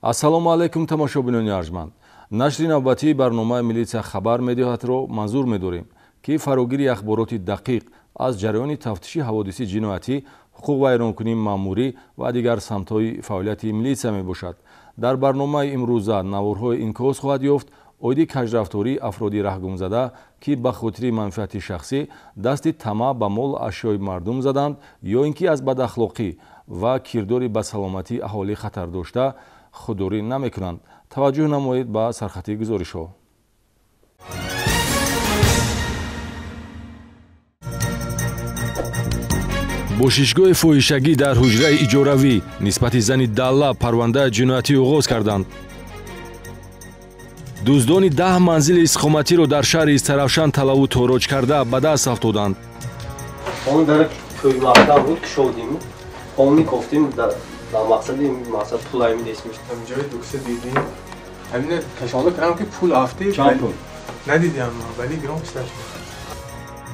ассалому алайкум тамошобинони арҷманд. Нашри навбатии барномаи Милиция хабар медиҳоятро манзур медорем, ки фарогири ахбороти дақиқ аз ҷараёни тафтиши ҳаводиси ҷиноятӣ, ҳуқуқ вайронкунии маъмурӣ ва дигар самтҳои фаъолияти милитсия мебошад. Дар барномаи имрӯза наворҳои инъикос хоҳад ёфт оиди кажрафтории афроди раҳгумзада, ки ба хотири манфиати шахсӣ дасти тамаъ ба мол ашёи мардум заданд ё ин ки аз бадахлоқӣ ва кирдори бадсаломатии аҳолӣ хатардошта худдорӣ намекунанд. таваҷҷӯҳ намоед ба сархатии гузоришҳо. бошишгоҳи фоҳишагӣ дар ҳуҷраи иҷоравӣ нисбати зани Далла парвандаи ҷиноятӣ оғоз карданд. дуздони 10 манзили иstiqomatиро дар шаҳри Истаравшан талаву тороҷ карда ба даст афтоданд. Он дар кӯи мактаб буд ки шодим. Он микофтим дар мақсади мақсад пулай мидесмиш. ҷои дукса дидим. Ҳамин кашола кардам ки пул афти. Надидим, вали гром сташ.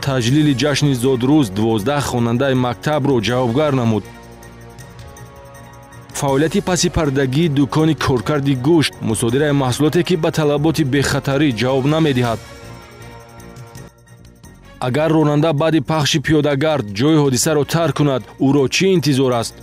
таҷлили ҷашни зодрӯз 12 хонандаи мактабро ҷавобгар намуд. фаъолияти паси пардагии дукони коркарди гӯшт мусодираи маҳсулоте ки ба талаботи бехатарӣ ҷавоб намедиҳад. агар ронанда баъди пахши пиёдагард ҷои ҳодисаро тарк кунад, ӯро чӣ интизор аст?